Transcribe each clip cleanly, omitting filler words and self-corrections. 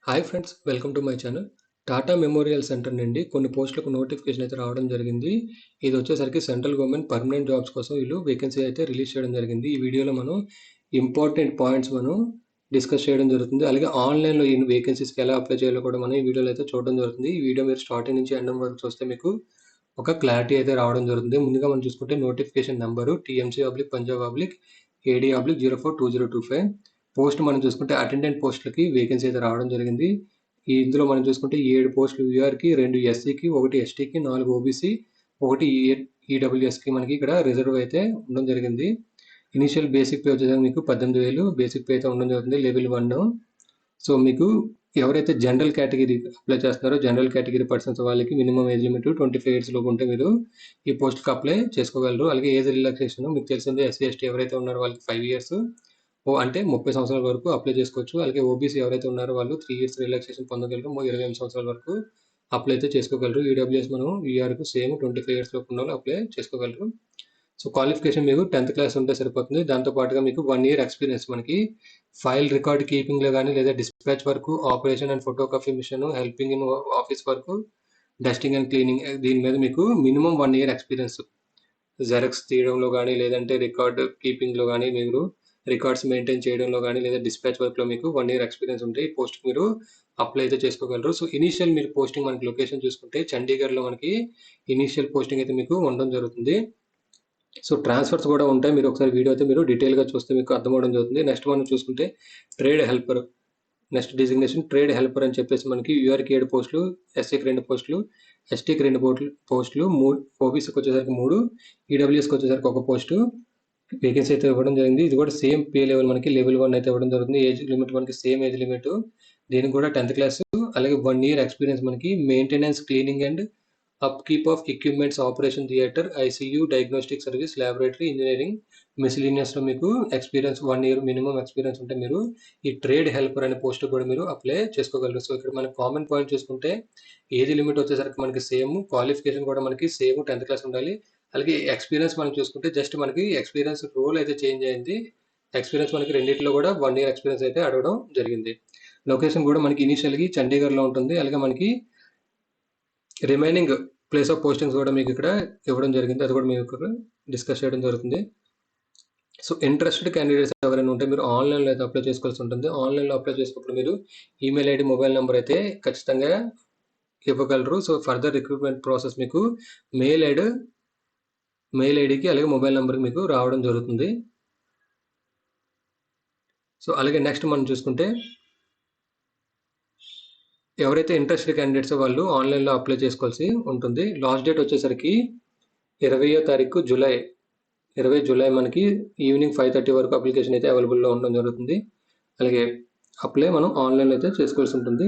Hi friends, welcome to my channel. Tata memorial centre నుండి కొన్ని పోస్టులకు నోటిఫికేషన్ అయితే రావడం జరిగింది. ఇది వచ్చేసరికి సెంట్రల్ గవర్నమెంట్ పర్మనెంట్ జాబ్స్ కోసం వీళ్ళు వేకెన్సీ అయితే రిలీజ్ చేయడం జరిగింది. ఈ వీడియోలో మనం ఇంపార్టెంట్ పాయింట్స్ డిస్కస్ చేయడం జరుగుతుంది. అలాగే ఆన్లైన్లో ఈ వేకెన్సీస్కి ఎలా అప్లై చేయాలో కూడా మనం ఈ వీడియోలో అయితే చూడడం జరుగుతుంది. ఈ వీడియో మీరు స్టార్టింగ్ నుంచి ఎండ్ వరకు చూస్తే మీకు ఒక క్లారిటీ అయితే రావడం జరుగుతుంది. ముందుగా మనం చూసుకుంటే నోటిఫికేషన్ నెంబరు TMC/Punjab/AD/042025. పోస్ట్ మనం చూసుకుంటే అటెండెంట్ పోస్టులకి వేకెన్సీ అయితే రావడం జరిగింది. ఇందులో మనం చూసుకుంటే 7 పోస్టులు యూఆర్కి, 2 ఎస్సీకి, 1 ఎస్టీకి, 4 ఓబీసీ, 1 ఈడబ్ల్యూఎస్కి మనకి ఇక్కడ రిజర్వ్ అయితే ఉండడం జరిగింది. ఇనిషియల్ బేసిక్ పే వచ్చేసరికి మీకు 18,000 బేసిక్ పే అయితే ఉండడం జరుగుతుంది లెవెల్ 1. సో మీకు ఎవరైతే జనరల్ కేటగిరీ అప్లై చేస్తున్నారో జనరల్ కేటగిరీ పర్సన్స్ వాళ్ళకి మినిమం ఏజ్ లిమిట్ 25 ఇయర్స్ లోపు ఉంటే మీరు ఈ పోస్ట్కి అప్లై చేసుకోగలరు. అలాగే ఏజ్ రిలాక్సేషన్ మీకు తెలిసిందే, ఎస్సీ ఎస్టీ ఎవరైతే ఉన్నారో వాళ్ళకి 5 ఇయర్స్ అంటే 30 సంవత్సరాల వరకు అప్లై చేసుకోవచ్చు. అలాగే ఓబీసీ ఎవరైతే ఉన్నారో వాళ్ళు 3 ఇయర్స్ రిలాక్సేషన్ పొందగలరు. 28 సంవత్సరాల వరకు అప్లై అయితే చేసుకోగలరు. ఈడబ్ల్యూఎస్ మనం ఈఆర్కు సేమ్ 25 ఇయర్స్ లోపు ఉన్న వాళ్ళు అప్లై చేసుకోగలరు. సో క్వాలిఫికేషన్ మీకు 10th క్లాస్ ఉంటే సరిపోతుంది. దాంతో పాటుగా మీకు 1 ఇయర్ ఎక్స్పీరియన్స్ మనకి ఫైల్ రికార్డ్ కీపింగ్లో కానీ లేదా డిస్పాచ్ వరకు, operation and photocopy machine, helping in office వరకు, డస్టింగ్ అండ్ క్లీనింగ్, దీని మీద మీకు మినిమం 1 ఇయర్ ఎక్స్పీరియన్స్ జెరాక్స్ తీయడంలో కానీ లేదంటే రికార్డ్ కీపింగ్లో కానీ మీరు రికార్డ్స్ మెయింటైన్ చేయడంలో కానీ లేదా డిస్పాచ్ వర్క్లో మీకు 1 ఇయర్ ఎక్స్పీరియన్స్ ఉంటే ఈ పోస్ట్ మీరు అప్లై అయితే చేసుకోగలరు. సో ఇనీషియల్ మీరు పోస్టింగ్ మనకి లొకేషన్ చూసుకుంటే చండీగఢ్లో మనకి ఇనీషియల్ పోస్టింగ్ అయితే మీకు ఉండడం జరుగుతుంది. సో ట్రాన్స్ఫర్స్ కూడా ఉంటాయి. మీరు ఒకసారి వీడియో అయితే మీరు డీటెయిల్గా చూస్తే మీకు అర్థమవడం జరుగుతుంది. నెక్స్ట్ మనం చూసుకుంటే trade helper, next designation trade helper అని చెప్పేసి మనకి యూఆర్కి 7 పోస్టులు, ఎస్సీకి 2 పోస్టులు, ఎస్టీకి 2 పోస్టులు, 3 ఓబీసీకి వచ్చేసరికి 3, ఈడబ్ల్యూఎస్కి వచ్చేసరికి 1 పోస్టు వేకెన్సీ అయితే ఇవ్వడం జరిగింది. ఇది కూడా సేమ్ పే లెవెల్ మనకి లెవెల్ 1 అయితే ఇవ్వడం జరుగుతుంది. ఏజ్ లిమిట్ మనకి సేమ్ ఏజ్ లిమిట్, దీనికి కూడా 10th క్లాస్, అలాగే 1 ఇయర్ ఎక్స్పీరియన్స్ మనకి maintenance, cleaning and upkeep of equipments, operation theatre, ICU, diagnostic service, laboratory, engineering, మిస్లీనియస్లో మీకు ఎక్స్పీరియన్స్ 1 ఇయర్ మినిమం ఎక్స్పీరియన్స్ ఉంటే మీరు ఈ ట్రేడ్ హెల్పర్ అనే పోస్ట్ కూడా మీరు అప్లై చేసుకోగలరు. సో ఇక్కడ మనకి కామన్ పాయింట్ చూసుకుంటే ఏజ్ లిమిట్ వచ్చేసరికి మనకి సేమ్, క్వాలిఫికేషన్ కూడా మనకి సేమ్ 10th క్లాస్ ఉండాలి. అలాగే ఎక్స్పీరియన్స్ మనం చూసుకుంటే జస్ట్ మనకి ఎక్స్పీరియన్స్ రోల్ అయితే చేంజ్ అయింది. ఎక్స్పీరియన్స్ మనకి రెండింటిలో కూడా 1 ఇయర్ ఎక్స్పీరియన్స్ అయితే అడగడం జరిగింది. లొకేషన్ కూడా మనకి ఇనీషియల్గా చండీగఢ్లో ఉంటుంది. అలాగే మనకి రిమైనింగ్ ప్లేస్ ఆఫ్ పోస్టింగ్స్ కూడా మీకు ఇక్కడ ఇవ్వడం జరిగింది. అది కూడా మీకు డిస్కస్ చేయడం జరుగుతుంది. సో ఇంట్రెస్టెడ్ క్యాండిడేట్స్ ఎవరైనా ఉంటే మీరు ఆన్లైన్లో అయితే అప్లై చేసుకోవాల్సి ఉంటుంది. ఆన్లైన్లో అప్లై చేసుకున్నప్పుడు మీరు ఈమెయిల్ ఐడి, మొబైల్ నెంబర్ అయితే ఖచ్చితంగా ఇవ్వగలరు. సో ఫర్దర్ రిక్రూట్మెంట్ ప్రాసెస్ మీకు మెయిల్ ఐడికి అలాగే మొబైల్ నెంబర్కి మీకు రావడం జరుగుతుంది. సో అలాగే నెక్స్ట్ మనం చూసుకుంటే ఎవరైతే ఇంట్రెస్టెడ్ క్యాండిడేట్స్ వాళ్ళు ఆన్లైన్లో అప్లై చేసుకోవాల్సి ఉంటుంది. లాస్ట్ డేట్ వచ్చేసరికి 20వ తారీఖు జూలై మనకి ఈవినింగ్ 5:30 వరకు అప్లికేషన్ అయితే అవైలబుల్లో ఉండడం జరుగుతుంది. అలాగే అప్లై మనం ఆన్లైన్లో అయితే చేసుకోవాల్సి ఉంటుంది.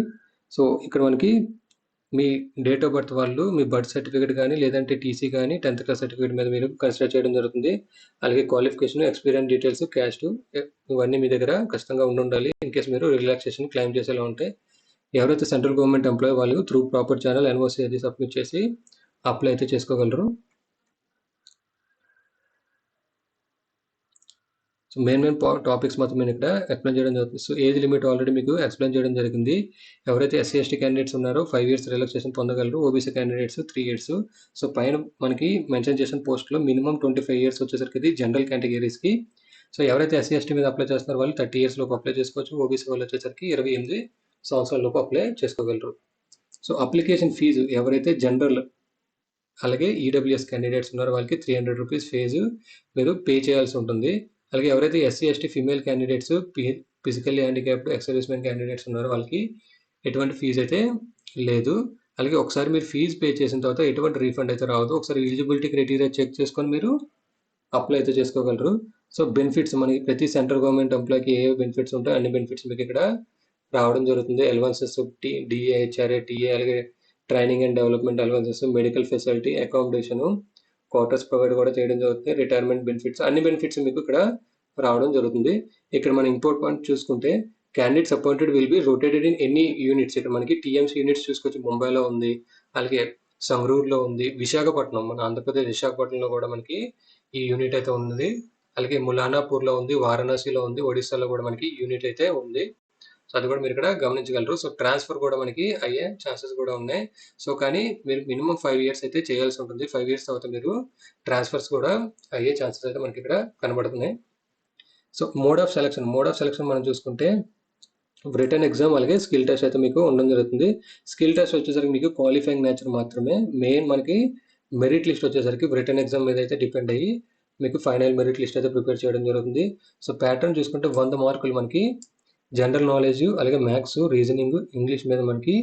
సో ఇక్కడ మనకి మీ డేట్ ఆఫ్ బర్త్ వాళ్ళు మీ బర్త్ సర్టిఫికేట్ కానీ లేదంటే టీసీ కానీ 10th క్లాస్ సర్టిఫికేట్ మీద మీరు కన్సిడర్ చేయడం జరుగుతుంది. అలాగే క్వాలిఫికేషన్, ఎక్స్పీరియన్స్ డీటెయిల్స్, క్యాస్ట్ ఇవన్నీ మీ దగ్గర ఖచ్చితంగా ఉండాలి. ఇన్ కేసు మీరు రిలాక్సేషన్ క్లెయిమ్ చేసేలా ఉంటే ఎవరైతే సెంట్రల్ గవర్నమెంట్ ఎంప్లాయీ వాళ్ళు త్రూ ప్రాపర్ ఛానల్ ఎన్ఓసి అది సబ్మిట్ చేసి అప్లై అయితే చేసుకోగలరు. సో మెయిన్ టాపిక్స్ మొత్తం నేను ఇక్కడ ఎక్స్ప్లెయిన్ చేయడం జరుగుతుంది. సో ఏజ్ లిమిట్ ఆల్రెడీ మీకు ఎక్స్ప్లెయిన్ చేయడం జరిగింది. ఎవరైతే ఎస్సీ ఎస్టీ క్యాండిడేట్స్ ఉన్నారో 5 ఇయర్స్ రిలాక్సేషన్ పొందగలరు. OBC candidates 3 years. సో పైన మనకి మెన్షన్ చేసిన పోస్ట్లో మినిమం 25 ఇయర్స్ వచ్చేసరికి ఇది జనరల్ కేటగిరీస్కి. సో ఎవరైతే ఎస్సీ ఎస్టీ మీద అప్లై చేస్తున్నారో వాళ్ళు 30 ఇయర్స్ లోపు అప్లై చేసుకోవచ్చు. ఓబీసీ వాళ్ళు వచ్చేసరికి 28 సంవత్సరాల లోపు అప్లై చేసుకోగలరు. సో అప్లికేషన్ ఫీజు ఎవరైతే జనరల్ అలాగే ఈడబ్ల్యూఎస్ క్యాండిడేట్స్ ఉన్నారో వాళ్ళకి 300 రూపీస్ ఫీజు మీరు పే చేయాల్సి ఉంటుంది. అలాగే ఎవరైతే SC ST female candidates, physically handicapped, ex servicemen candidates ఉన్నారో వాళ్ళకి ఎటువంటి ఫీజు అయితే లేదు. అలాగే ఒకసారి మీరు ఫీజు పే చేసిన తర్వాత ఎటువంటి రీఫండ్ అయితే రావద్దు. ఒకసారి ఎలిజిబిలిటీ క్రైటీరియా చెక్ చేసుకొని మీరు అప్లై అయితే చేసుకోగలరు. సో బెనిఫిట్స్ మనకి ప్రతి సెంట్రల్ గవర్నమెంట్ ఎంప్లాయ్కి ఏ బెనిఫిట్స్ ఉంటాయో అన్ని బెనిఫిట్స్ మీకు ఇక్కడ రావడం జరుగుతుంది. అలవెన్సెస్, డిఏ, హెచ్ఆర్ఏ, టీఏ, అలాగే training and development allowances, medical facility, accommodation, quarters provide కూడా చేయడం జరుగుతుంది. రిటైర్మెంట్ బెనిఫిట్స్, అన్ని బెనిఫిట్స్ మీకు ఇక్కడ రావడం జరుగుతుంది. ఇక్కడ మన ఇంపార్టెంట్ పాయింట్ చూసుకుంటే candidates appointed will be rotated in any units. ఇక్కడ మనకి టీఎంసీ యూనిట్స్ చూసుకోవచ్చు. ముంబైలో ఉంది, అలాగే సంగ్రూర్లో ఉంది, విశాఖపట్నం, మన ఆంధ్రప్రదేశ్ విశాఖపట్నంలో కూడా మనకి ఈ యూనిట్ అయితే ఉంది. అలాగే ములానాపూర్లో ఉంది, వారణాసిలో ఉంది, ఒడిశాలో కూడా మనకి యూనిట్ అయితే ఉంది. సో అది కూడా మీరు ఇక్కడ గమనించగలరు. సో ట్రాన్స్ఫర్ కూడా మనకి అయ్యే ఛాన్సెస్ కూడా ఉన్నాయి. సో కానీ మీరు మినిమం 5 ఇయర్స్ అయితే చేయాల్సి ఉంటుంది. 5 ఇయర్స్ తర్వాత మీరు ట్రాన్స్ఫర్స్ కూడా అయ్యే ఛాన్సెస్ అయితే మనకి ఇక్కడ కనబడుతున్నాయి. సో మోడ్ ఆఫ్ సెలక్షన్ మనం చూసుకుంటే రిటర్న్ ఎగ్జామ్ అలాగే స్కిల్ టెస్ట్ అయితే మీకు ఉండడం జరుగుతుంది. స్కిల్ టెస్ట్ వచ్చేసరికి మీకు క్వాలిఫైయింగ్ నేచర్ మాత్రమే. మెయిన్ మనకి మెరిట్ లిస్ట్ వచ్చేసరికి రిటర్న్ ఎగ్జామ్ మీద అయితే డిపెండ్ అయ్యి మీకు ఫైనల్ మెరిట్ లిస్ట్ అయితే ప్రిపేర్ చేయడం జరుగుతుంది. సో ప్యాటర్న్ చూసుకుంటే 100 మార్కులు మనకి జనరల్ నాలెడ్జ్ అలాగే మ్యాథ్స్, రీజనింగ్, ఇంగ్లీష్ మీద మనకి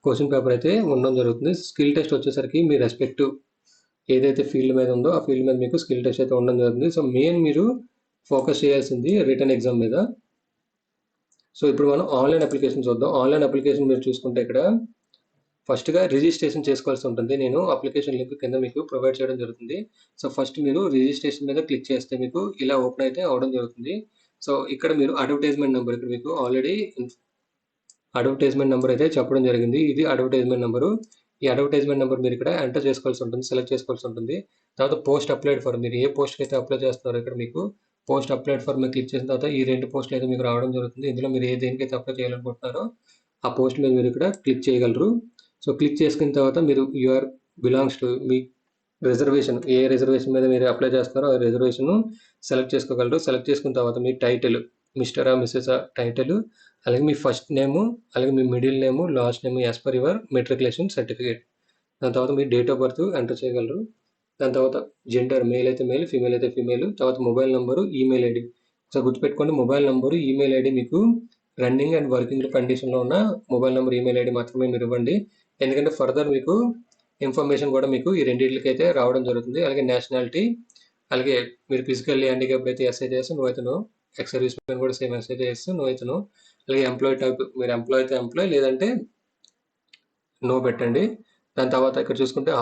క్వశ్చన్ పేపర్ అయితే ఉండడం జరుగుతుంది. స్కిల్ టెస్ట్ వచ్చేసరికి మీ రెస్పెక్టివ్ ఏదైతే ఫీల్డ్ మీద ఉందో ఆ ఫీల్డ్ మీద మీకు స్కిల్ టెస్ట్ అయితే ఉండడం జరుగుతుంది. సో మెయిన్ మీరు ఫోకస్ చేయాల్సింది రిటర్న్ ఎగ్జామ్ మీద. సో ఇప్పుడు మనం ఆన్లైన్ అప్లికేషన్ చూద్దాం. ఆన్లైన్ అప్లికేషన్ మీరు చూసుకుంటే ఇక్కడ ఫస్ట్గా రిజిస్ట్రేషన్ చేసుకోవాల్సి ఉంటుంది. నేను అప్లికేషన్ లింక్ కింద మీకు ప్రొవైడ్ చేయడం జరుగుతుంది. సో ఫస్ట్ మీరు రిజిస్ట్రేషన్ మీద క్లిక్ చేస్తే మీకు ఇలా ఓపెన్ అయితే అవడం జరుగుతుంది. సో ఇక్కడ మీరు అడ్వర్టైజ్మెంట్ నెంబర్, ఇక్కడ మీకు ఆల్రెడీ అడ్వర్టైజ్మెంట్ నెంబర్ అయితే చెప్పడం జరిగింది. ఇది అడ్వర్టైజ్మెంట్ నెంబరు. ఈ అడ్వర్టైజ్మెంట్ నెంబర్ మీరు ఇక్కడ ఎంటర్ చేసుకోవాల్సి ఉంటుంది, సెలెక్ట్ చేసుకోవాల్సి ఉంటుంది. తర్వాత పోస్ట్ అప్లైడ్ ఫర్, మీరు ఏ పోస్ట్కి అయితే అప్లై చేస్తున్నారో ఇక్కడ మీకు పోస్ట్ అప్లైడ్ ఫర్ మీద క్లిక్ చేసిన తర్వాత ఈ 2 పోస్టులు అయితే మీకు రావడం జరుగుతుంది. ఇందులో మీరు దేనికైతే అప్లై చేయాలనుకుంటున్నారో ఆ పోస్ట్ మీద మీరు ఇక్కడ క్లిక్ చేయగలరు. సో క్లిక్ చేసుకున్న తర్వాత మీరు యూఆర్ బిలాంగ్స్ టు మీ రిజర్వేషన్, ఏ రిజర్వేషన్ మీద మీరు అప్లై చేస్తున్నారో ఆ రిజర్వేషన్ సెలెక్ట్ చేసుకోగలరు. సెలెక్ట్ చేసుకున్న తర్వాత మీ టైటిల్ మిస్టరా మిస్సెస్ టైటిల్, అలాగే మీ ఫస్ట్ నేము, అలాగే మీ middle name, last name as per your matriculation certificate. దాని తర్వాత మీ డేట్ ఆఫ్ బర్త్ ఎంటర్ చేయగలరు. దాని తర్వాత జెండర్, మేల్ అయితే మేల్, ఫీమేల్ అయితే ఫీమేల్. తర్వాత mobile number, email ID. So గుర్తుపెట్టుకోండి, మొబైల్ నెంబరు, ఈమెయిల్ ఐడి మీకు రన్నింగ్ అండ్ వర్కింగ్ కండిషన్లో ఉన్న మొబైల్ నెంబర్, ఈమెయిల్ ఐడి మాత్రమే మీరు ఇవ్వండి. ఎందుకంటే ఫర్దర్ మీకు ఇన్ఫర్మేషన్ కూడా మీకు ఈ రెండింటికి అయితే రావడం జరుగుతుంది. అలాగే నేషనాలిటీ, అలాగే మీరు ఫిజికల్లీ హ్యాండిక్యాప్ అయితే ఎస్ అయితే నో అయితే నో, ఎక్స్ సర్వీస్ మ్యాన్ కూడా సేమ్ ఎస్ అయితే ఎస్, నో అయితే నో. అలాగే ఎంప్లాయ్ టైప్, మీరు ఎంప్లాయ్ అయితే ఎంప్లాయ్, లేదంటే నో పెట్టండి. దాని తర్వాత ఇక్కడ చూసుకుంటే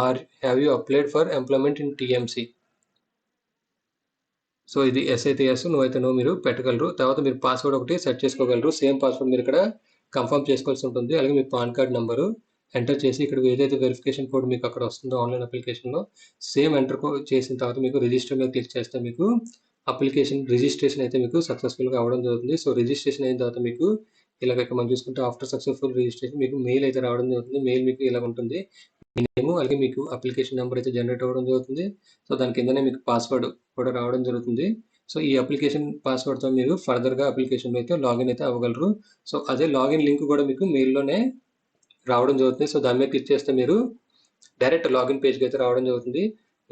have you applied for employment in TMC. So ఇది ఎస్ అయితే ఎస్, నో అయితే నో మీరు పెట్టగలరు. తర్వాత మీరు పాస్వర్డ్ ఒకటి సెట్ చేసుకోగలరు. సేమ్ పాస్వర్డ్ మీరు ఇక్కడ కన్ఫర్మ్ చేసుకోవాల్సి ఉంటుంది. అలాగే మీ పాన్ కార్డ్ నెంబరు ఎంటర్ చేసి ఇక్కడ ఏదైతే వెరిఫికేషన్ కోడ్ మీకు అక్కడ వస్తుందో ఆన్లైన్ అప్లికేషన్లో సేమ్ ఎంటర్ చేసిన తర్వాత మీకు రిజిస్టర్ మీద క్లిక్ చేస్తే మీకు అప్లికేషన్ రిజిస్ట్రేషన్ అయితే మీకు సక్సెస్ఫుల్గా అవ్వడం జరుగుతుంది. సో రిజిస్ట్రేషన్ అయిన తర్వాత మీకు ఇలాగ ఇక్కడ మనం చూసుకుంటే ఆఫ్టర్ సక్సెస్ఫుల్ రిజిస్ట్రేషన్ మీకు మెయిల్ అయితే రావడం జరుగుతుంది. మెయిల్ మీకు ఇలా ఉంటుంది. మీ నేమ్ అలాగే మీకు అప్లికేషన్ నెంబర్ అయితే జనరేట్ అవ్వడం జరుగుతుంది. సో దాని కిందనే మీకు పాస్వర్డ్ కూడా రావడం జరుగుతుంది. సో ఈ అప్లికేషన్ పాస్వర్డ్తో మీరు ఫర్దర్గా అప్లికేషన్లో అయితే లాగిన్ అయితే అవ్వగలరు. సో అదే లాగిన్ లింక్ కూడా మీకు మెయిల్లోనే రావడం జరుగుతుంది. సో దాని మీద క్లిక్ చేస్తే మీరు డైరెక్ట్ లాగిన్ పేజ్కి అయితే రావడం జరుగుతుంది.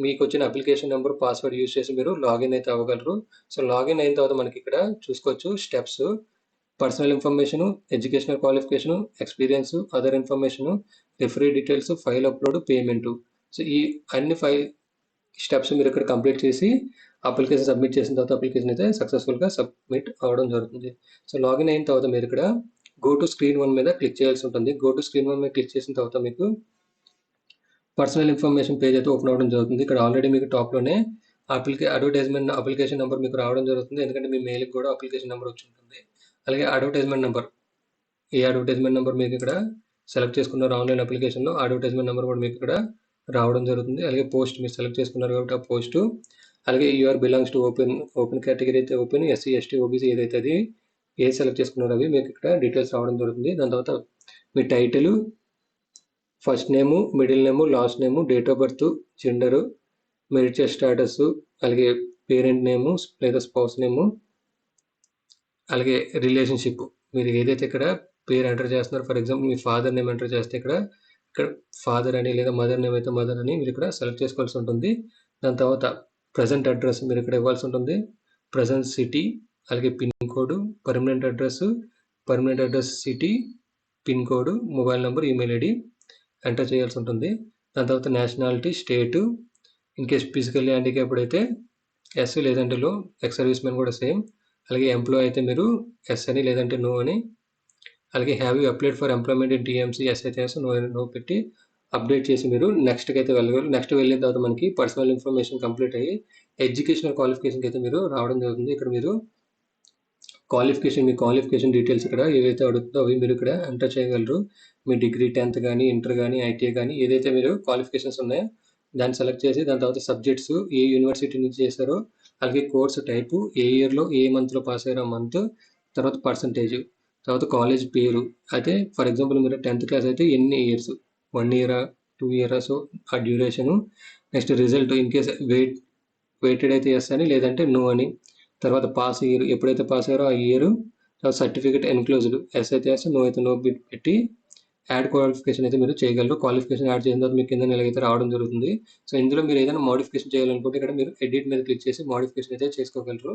మీకు వచ్చిన అప్లికేషన్ నెంబర్, పాస్వర్డ్ యూజ్ చేసి మీరు లాగిన్ అయితే అవ్వగలరు. సో లాగిన్ అయిన తర్వాత మనకి ఇక్కడ చూసుకోవచ్చు steps: personal information, educational qualification, experience, other information, referee details, file upload, payment. So ఈ అన్ని 5 స్టెప్స్ మీరు ఇక్కడ కంప్లీట్ చేసి అప్లికేషన్ సబ్మిట్ చేసిన తర్వాత అప్లికేషన్ అయితే సక్సెస్ఫుల్గా సబ్మిట్ అవ్వడం జరుగుతుంది. సో లాగిన్ అయిన తర్వాత మీరు ఇక్కడ గో టు స్క్రీన్ 1 మీద క్లిక్ చేయాల్సి ఉంటుంది. గో టు స్క్రీన్ 1 మీద క్లిక్ చేసిన తర్వాత మీకు పర్సనల్ ఇన్ఫర్మేషన్ పేజ్ అయితే ఓపెన్ అవ్వడం జరుగుతుంది. ఇక్కడ ఆల్రెడీ మీకు టాప్లోనే అడ్వర్టైజ్మెంట్ అప్లికేషన్ నెంబర్ మీకు రావడం జరుగుతుంది. ఎందుకంటే మీ మెయిల్కి కూడా అప్లికేషన్ నెంబర్ వచ్చి ఉంటుంది. అలాగే అడ్వర్టైజ్మెంట్ నెంబర్, ఏ అడ్వర్టైజ్మెంట్ నెంబర్ మీకు ఇక్కడ సెలెక్ట్ చేసుకున్నారు ఆన్లైన్ అప్లికేషన్లో అడ్వర్టైజ్మెంట్ నెంబర్ కూడా మీకు ఇక్కడ రావడం జరుగుతుంది. అలాగే పోస్ట్ మీరు సెలెక్ట్ చేసుకున్నారు కాబట్టి ఆ పోస్టు, అలాగే you are belongs to open category అయితే ఓపెన్, ఎస్సీ, ఎస్టీ, ఓబీసీ ఏదైతే అది ఏది సెలెక్ట్ చేసుకున్నారో అవి మీకు ఇక్కడ డీటెయిల్స్ రావడం జరుగుతుంది. దాని తర్వాత మీ title, first name, middle name, last name, date of birth, gender, marital status, అలాగే పేరెంట్ నేము లేదా స్పౌస్ నేము, అలాగే రిలేషన్షిప్, మీరు ఏదైతే ఇక్కడ పేరు ఎంటర్ చేస్తున్నారో, for example me father name enter చేస్తే ఇక్కడ ఫాదర్ అని, లేదా మదర్ నేమ్ అయితే మదర్ అని మీరు ఇక్కడ సెలెక్ట్ చేసుకోవాల్సి ఉంటుంది. దాని తర్వాత ప్రజెంట్ అడ్రస్ మీరు ఇక్కడ ఇవ్వాల్సి ఉంటుంది. ప్రజెంట్ సిటీ, అలాగే pin code, permanent address city, pin code, mobile number, email ID enter చేయాల్సి ఉంటుంది. దాని తర్వాత nationality, state, in case physically handicapped అయితే ఎస్, లేదంటే లో, ఎక్స్ సర్వీస్ మ్యాన్ కూడా సేమ్. అలాగే ఎంప్లాయ్ అయితే మీరు ఎస్ అని, లేదంటే నో అని. అలాగే have you applied for employment in TMC, yes అయితే ఎస్, నో పెట్టి అప్డేట్ చేసి మీరు నెక్స్ట్కి అయితే వెళ్ళగలరు. నెక్స్ట్ వెళ్ళిన తర్వాత మనకి పర్సనల్ ఇన్ఫర్మేషన్ కంప్లీట్ అయ్యి ఎడ్యుకేషనల్ క్వాలిఫికేషన్కి అయితే మీరు రావడం జరుగుతుంది. ఇక్కడ మీరు మీ క్వాలిఫికేషన్ డీటెయిల్స్ ఇక్కడ ఏవైతే అడుగుతుందో అవి మీరు ఇక్కడ ఎంటర్ చేయగలరు. మీ డిగ్రీ 10th కానీ, ఇంటర్ కానీ, ఐటీఐ కానీ ఏదైతే మీరు క్వాలిఫికేషన్స్ ఉన్నాయో దాన్ని సెలెక్ట్ చేసి దాని తర్వాత సబ్జెక్ట్స్ ఏ యూనివర్సిటీ నుంచి చేశారో, అలాగే కోర్సు టైపు, ఏ ఇయర్లో ఏ మంత్లో పాస్ అయ్యారో మంత్, తర్వాత పర్సంటేజ్, తర్వాత కాలేజ్ పేరు అయితే ఫర్ ఎగ్జాంపుల్ మీరు 10th క్లాస్ అయితే ఎన్ని ఇయర్స్, 1 ఇయరా, 2 ఇయరా, సో ఆ డ్యూరేషను. Next result in case weighted అయితే ఎస్ అని, లేదంటే నో అని. తర్వాత పాస్ ఇయర్, ఎప్పుడైతే పాస్ అయ్యారో ఆ ఇయర్. తర్వాత సర్టిఫికేట్ ఎన్క్లోజ్డ్, ఎస్ అయితే ఎస్, నో అయితే నో పెట్టి యాడ్ క్వాలిఫికేషన్ అయితే మీరు చేయగలరు. క్వాలిఫికేషన్ యాడ్ చేసిన తర్వాత మీకు కింద ఎలాగైతే రావడం జరుగుతుంది. సో ఇందులో మీరు ఏదైనా మోడిఫికేషన్ చేయాలనుకుంటే ఇక్కడ మీరు ఎడిట్ మీద క్లిక్ చేసి మోడిఫికేషన్ అయితే చేసుకోగలరు.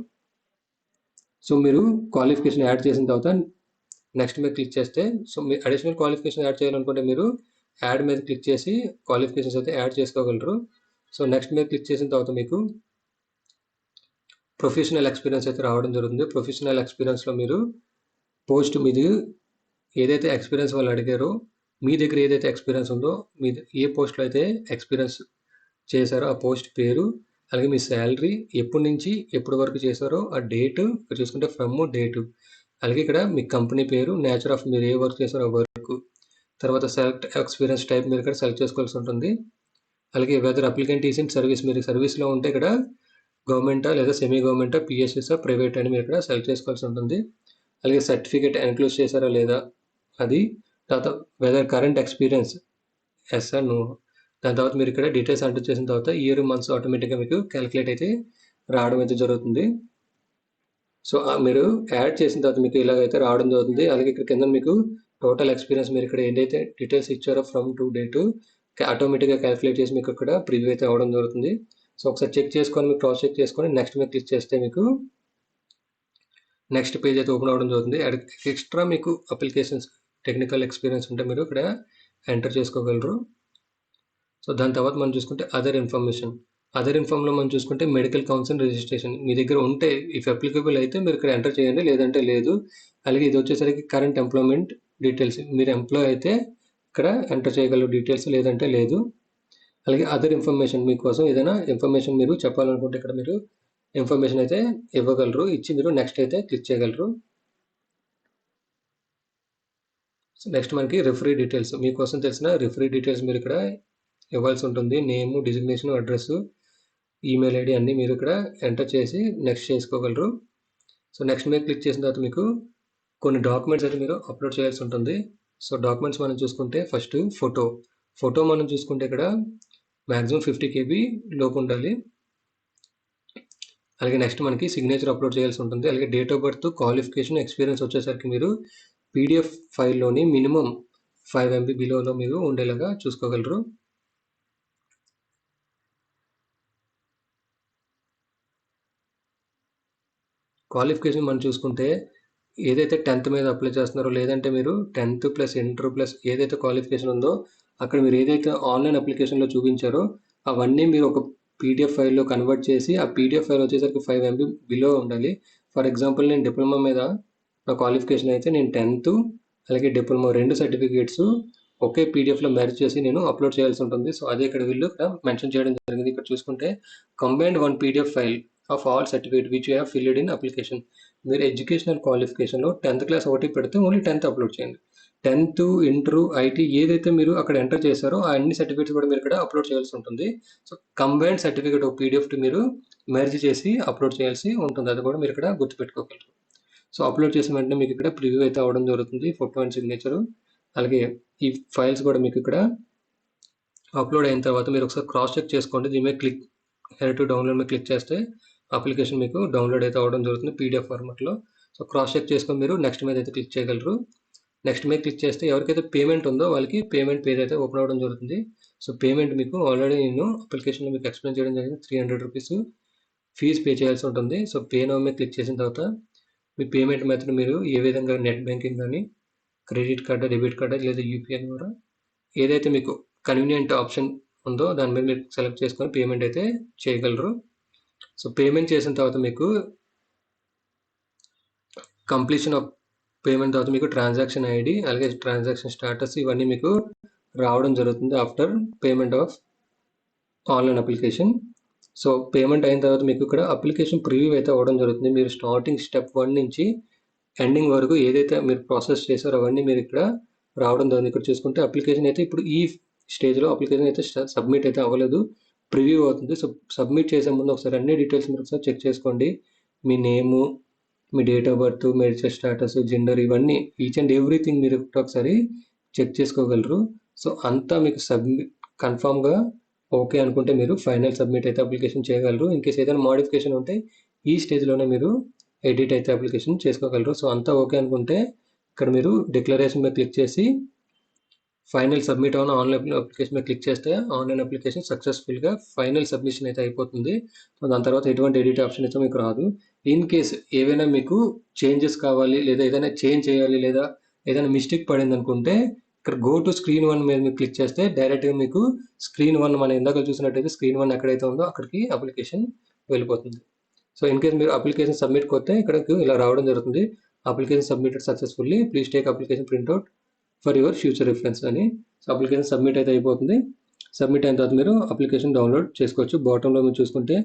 సో మీరు క్వాలిఫికేషన్ యాడ్ చేసిన తర్వాత నెక్స్ట్ మీద క్లిక్ చేస్తే, సో మీరు అడిషనల్ క్వాలిఫికేషన్ యాడ్ చేయాలనుకుంటే మీరు యాడ్ మీద క్లిక్ చేసి క్వాలిఫికేషన్స్ అయితే యాడ్ చేసుకోగలరు. సో నెక్స్ట్ మీద క్లిక్ చేసిన తర్వాత మీకు ప్రొఫెషనల్ ఎక్స్పీరియన్స్ అయితే రావడం జరుగుతుంది. ప్రొఫెషనల్ ఎక్స్పీరియన్స్లో మీరు పోస్ట్ మీది ఏదైతే ఎక్స్పీరియన్స్ వాళ్ళు అడిగారో, మీ దగ్గర ఏదైతే ఎక్స్పీరియన్స్ ఉందో, మీ ఏ పోస్ట్లో అయితే ఎక్స్పీరియన్స్ చేశారో ఆ పోస్ట్ పేరు, అలాగే మీ శాలరీ, ఎప్పటి నుంచి ఎప్పటి వరకు చేశారో ఆ డేటు, ఇక్కడ చూసుకుంటే ఫ్రమ్ డేటు, అలాగే ఇక్కడ మీ కంపెనీ పేరు, నేచర్ ఆఫ్ మీరు ఏ వర్క్ చేశారో ఆ వర్క్, తర్వాత సెలెక్ట్ ఎక్స్పీరియన్స్ టైప్ మీరు ఇక్కడ సెలెక్ట్ చేసుకోవాల్సి ఉంటుంది. అలాగే whether applicant is in service, మీరు సర్వీస్లో ఉంటే ఇక్కడ గవర్నమెంటా లేదా సెమీ గవర్నమెంటా, పిఎస్ఎస్ఆ, ప్రైవేట్ అని మీరు ఇక్కడ సెలెక్ట్ చేసుకోవాల్సి ఉంటుంది. అలాగే సర్టిఫికేట్ ఎన్క్లోజ్ చేశారా లేదా అది, తర్వాత whether current experience yes or no. దాని తర్వాత మీరు ఇక్కడ డీటెయిల్స్ ఎంటర్ చేసిన తర్వాత ఇయర్, మంత్స్ ఆటోమేటిక్గా మీకు క్యాలిక్యులేట్ అయితే రావడం అయితే జరుగుతుంది. సో మీరు యాడ్ చేసిన తర్వాత మీకు ఇలాగైతే రావడం జరుగుతుంది. అలాగే ఇక్కడ కింద మీకు టోటల్ ఎక్స్పీరియన్స్ మీరు ఇక్కడ ఏదైతే డీటెయిల్స్ ఇచ్చారో ఫ్రమ్ టు డేటు ఆటోమేటిక్గా క్యాలిక్యులేట్ చేసి మీకు ఇక్కడ ప్రివ్యూ అయితే అవ్వడం జరుగుతుంది. సో ఒకసారి చెక్ చేసుకొని మీకు క్రాస్ చెక్ చేసుకొని నెక్స్ట్ మీద క్లిక్ చేస్తే మీకు నెక్స్ట్ పేజ్ అయితే ఓపెన్ అవ్వడం జరుగుతుంది. ఎక్స్ట్రా మీకు అప్లికేషన్స్ టెక్నికల్ ఎక్స్పీరియన్స్ ఉంటే మీరు ఇక్కడ ఎంటర్ చేసుకోగలరు. సో దాని తర్వాత మనం చూసుకుంటే అదర్ ఇన్ఫర్మేషన్. అదర్ ఇన్ఫామ్లో మనం చూసుకుంటే మెడికల్ కౌన్సిల్ రిజిస్ట్రేషన్ మీ దగ్గర ఉంటే ఇఫ్ అప్లికబుల్ అయితే మీరు ఇక్కడ ఎంటర్ చేయండి, లేదంటే లేదు. అలాగే ఇది వచ్చేసరికి కరెంట్ ఎంప్లాయ్మెంట్ డీటెయిల్స్, మీరు ఎంప్లాయ్ అయితే ఇక్కడ ఎంటర్ చేయగలరు డీటెయిల్స్, లేదంటే లేదు. అలాగే అదర్ ఇన్ఫర్మేషన్, మీకోసం ఏదైనా ఇన్ఫర్మేషన్ మీరు చెప్పాలనుకుంటే ఇక్కడ మీరు ఇన్ఫర్మేషన్ అయితే ఇవ్వగలరు, ఇచ్చి మీరు నెక్స్ట్ అయితే క్లిక్ చేయగలరు. సో నెక్స్ట్ మనకి రిఫరీ డీటెయిల్స్, మీకోసం తెలిసిన రిఫరీ డీటెయిల్స్ మీరు ఇక్కడ ఇవ్వాల్సి ఉంటుంది. Name, designation, address, email ID అన్నీ మీరు ఇక్కడ ఎంటర్ చేసి నెక్స్ట్ చేసుకోగలరు. సో నెక్స్ట్ మీద క్లిక్ చేసిన తర్వాత మీకు కొన్ని డాక్యుమెంట్స్ అయితే మీరు అప్లోడ్ చేయాల్సి ఉంటుంది. సో డాక్యుమెంట్స్ మనం చూసుకుంటే ఫస్ట్ ఫోటో మనం చూసుకుంటే ఇక్కడ మ్యాక్సిమం 50 KB లోపు ఉండాలి. అలాగే నెక్స్ట్ మనకి సిగ్నేచర్ అప్లోడ్ చేయాల్సి ఉంటుంది. అలాగే date of birth, qualification, experience వచ్చేసరికి మీరు పీడిఎఫ్ ఫైల్లోని మినిమం 5 MB బిలోలో మీరు ఉండేలాగా చూసుకోగలరు. క్వాలిఫికేషన్ మనం చూసుకుంటే ఏదైతే 10th మీద అప్లై చేస్తున్నారో, లేదంటే మీరు 10th ప్లస్ ఇంటర్ ప్లస్ ఏదైతే క్వాలిఫికేషన్ ఉందో అక్కడ మీరు ఏదైతే ఆన్లైన్ అప్లికేషన్లో చూపించారో అవన్నీ మీరు ఒక పీడిఎఫ్ ఫైల్లో కన్వర్ట్ చేసి ఆ పీడిఎఫ్ ఫైల్ వచ్చేసరికి 5 MB బిలో ఉండాలి. ఫర్ ఎగ్జాంపుల్ నేను డిప్లొమా మీద నా క్వాలిఫికేషన్ అయితే నేను 10th అలాగే డిప్లొమా 2 సర్టిఫికేట్స్ ఒకే పీడిఎఫ్లో మ్యారేజ్ చేసి నేను అప్లోడ్ చేయాల్సి ఉంటుంది. సో అదే ఇక్కడ వీళ్ళు ఇక్కడ మెన్షన్ చేయడం జరిగింది. ఇక్కడ చూసుకుంటే combined 1 PDF file of all certificate which you have filled in application. మీరు ఎడ్యుకేషనల్ క్వాలిఫికేషన్లో 10th క్లాస్ ఒకటి పెడితే ఓన్లీ 10th అప్లోడ్ చేయండి. 10th, ఇంటర్, ఐటీ ఏదైతే మీరు అక్కడ ఎంటర్ చేశారో ఆ అన్ని సర్టిఫికేట్స్ కూడా మీరు ఇక్కడ అప్లోడ్ చేయాల్సి ఉంటుంది. సో కంబైన్డ్ సర్టిఫికేట్ ఒక PDF మీరు మెర్జ్ చేసి అప్లోడ్ చేయాల్సి ఉంటుంది. అది కూడా మీరు ఇక్కడ గుర్తుపెట్టుకోగలరు. సో అప్లోడ్ చేసిన వెంటనే మీకు ఇక్కడ ప్రివ్యూ అయితే అవ్వడం జరుగుతుంది, ఫోటో అండ్ సిగ్నేచరు. అలాగే ఈ ఫైల్స్ కూడా మీకు ఇక్కడ అప్లోడ్ అయిన తర్వాత మీరు ఒకసారి క్రాస్ చెక్ చేసుకోండి. దీని మీద క్లిక్ హెడ్ టు డౌన్లోడ్ మీద క్లిక్ చేస్తే అప్లికేషన్ మీకు డౌన్లోడ్ అయితే అవ్వడం జరుగుతుంది PDF ఫార్మాట్లో. సో క్రాస్ చెక్ చేసుకొని మీరు నెక్స్ట్ మీద అయితే క్లిక్ చేయగలరు. నెక్స్ట్ మీద క్లిక్ చేస్తే ఎవరికైతే పేమెంట్ ఉందో వాళ్ళకి పేమెంట్ పేజ్ అయితే ఓపెన్ అవ్వడం జరుగుతుంది. సో పేమెంట్ మీకు ఆల్రెడీ నేను అప్లికేషన్లో మీకు ఎక్స్ప్లెయిన్ చేయడం జరిగింది. 300 రూపీస్ ఫీజు పే చేయాల్సి ఉంటుంది. సో పే నౌ మీద క్లిక్ చేసిన తర్వాత మీ పేమెంట్ మెథడ్ మీరు ఏ విధంగా నెట్ బ్యాంకింగ్ కానీ, క్రెడిట్ కార్డా, డెబిట్ కార్డా లేదా UPI ద్వారా ఏదైతే మీకు కన్వీనియంట్ ఆప్షన్ ఉందో దాని మీద మీరు సెలెక్ట్ చేసుకొని పేమెంట్ అయితే చేయగలరు. సో పేమెంట్ చేసిన తర్వాత మీకు కంప్లీషన్ ఆఫ్ పేమెంట్ తర్వాత మీకు ట్రాన్సాక్షన్ ID అలాగే ట్రాన్సాక్షన్ స్టాటస్ ఇవన్నీ మీకు రావడం జరుగుతుంది after payment of online application. So payment అయిన తర్వాత మీకు ఇక్కడ అప్లికేషన్ ప్రివ్యూ అయితే అవ్వడం జరుగుతుంది. మీరు స్టార్టింగ్ స్టెప్ 1 నుంచి ఎండింగ్ వరకు ఏదైతే మీరు ప్రాసెస్ చేశారో అవన్నీ మీరు ఇక్కడ రావడం జరుగుతుంది. ఇక్కడ చూసుకుంటే అప్లికేషన్ అయితే ఇప్పుడు ఈ స్టేజ్లో అప్లికేషన్ అయితే సబ్మిట్ అయితే అవ్వలేదు, ప్రివ్యూ అవుతుంది. సో సబ్మిట్ చేసే ముందు ఒకసారి అన్ని డీటెయిల్స్ మీరు ఒకసారి చెక్ చేసుకోండి. మీ నేము, మీ date of birth, marriage status, gender ఇవన్నీ ఈచ్ అండ్ ఎవ్రీథింగ్ మీరు ఒకసారి చెక్ చేసుకోగలరు. సో అంతా మీకు కన్ఫామ్గా ఓకే అనుకుంటే మీరు ఫైనల్ సబ్మిట్ అయితే అప్లికేషన్ చేయగలరు. ఇన్ కేస్ ఏదైనా మోడిఫికేషన్ ఉంటే ఈ స్టేజ్లోనే మీరు ఎడిట్ అయితే అప్లికేషన్ చేసుకోగలరు. సో అంతా ఓకే అనుకుంటే ఇక్కడ మీరు డిక్లరేషన్ మీద క్లిక్ చేసి final submit on online application మీద క్లిక్ చేస్తే ఆన్లైన్ అప్లికేషన్ సక్సెస్ఫుల్గా ఫైనల్ సబ్మిషన్ అయితే అయిపోతుంది. సో దాని తర్వాత ఎటువంటి ఎడిట్ ఆప్షన్ అయితే మీకు రాదు. ఇన్ కేస్ ఏవైనా మీకు చేంజెస్ కావాలి లేదా ఏదైనా చేంజ్ చేయాలి లేదా ఏదైనా మిస్టేక్ పడింది అనుకుంటే ఇక్కడ గో టు స్క్రీన్ 1 మీద మీరు క్లిక్ చేస్తే డైరెక్ట్గా మీకు స్క్రీన్ 1 మనం ఇందాక చూసినట్టయితే స్క్రీన్ 1 ఎక్కడైతే ఉందో అక్కడికి అప్లికేషన్ వెళ్ళిపోతుంది. సో ఇన్ కేస్ మీరు అప్లికేషన్ సబ్మిట్ కొడితే ఇక్కడికి ఇలా రావడం జరుగుతుంది. Application submitted successfully, please take application printout for your future reference అని. సో అప్లికేషన్ సబ్మిట్ అయితే అయిపోతుంది. సబ్మిట్ అయిన తర్వాత మీరు అప్లికేషన్ డౌన్లోడ్ చేసుకోవచ్చు. బాటంలో మీరు చూసుకుంటే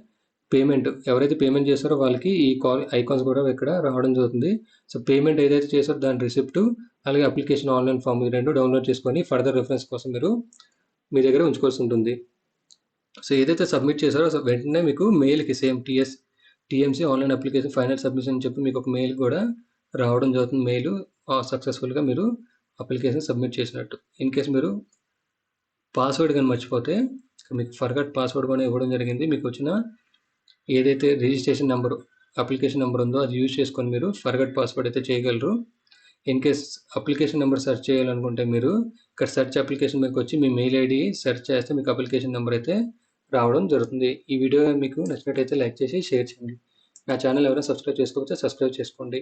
పేమెంట్ ఎవరైతే పేమెంట్ చేస్తారో వాళ్ళకి ఈ ఐకాన్స్ కూడా ఇక్కడ రావడం జరుగుతుంది. సో పేమెంట్ ఏదైతే చేస్తారో దాని రిసిప్ట్ అలాగే అప్లికేషన్ ఆన్లైన్ ఫామ్ ఈ రెండు డౌన్లోడ్ చేసుకొని ఫర్దర్ రిఫరెన్స్ కోసం మీరు మీ దగ్గర ఉంచుకోవాల్సి ఉంటుంది. సో ఏదైతే సబ్మిట్ చేశారో సో వెంటనే మీకు మెయిల్కి same TMC online application final submission అని చెప్పి మీకు ఒక మెయిల్ కూడా రావడం జరుగుతుంది. మెయిల్ సక్సెస్ఫుల్గా మీరు అప్లికేషన్ సబ్మిట్ చేసినట్టు. ఇన్ కేస్ మీరు పాస్వర్డ్ కానీ మర్చిపోతే మీకు ఫర్గట్ పాస్వర్డ్ కూడా ఇవ్వడం జరిగింది. మీకు వచ్చిన ఏదైతే రిజిస్ట్రేషన్ నెంబర్ అప్లికేషన్ నెంబర్ ఉందో అది యూజ్ చేసుకొని మీరు ఫర్గట్ పాస్వర్డ్ అయితే చేయగలరు. In case application number search చేయాలనుకుంటే మీరు ఇక్కడ సెర్చ్ అప్లికేషన్ మీకు వచ్చి మీ మెయిల్ ఐడి సెర్చ్ చేస్తే మీకు అప్లికేషన్ నెంబర్ అయితే రావడం జరుగుతుంది. ఈ వీడియో మీకు నచ్చినట్టయితే లైక్ చేసి షేర్ చేయండి. నా ఛానల్ ఎవరైనా సబ్స్క్రైబ్ చేసుకోకపోతే సబ్స్క్రైబ్ చేసుకోండి.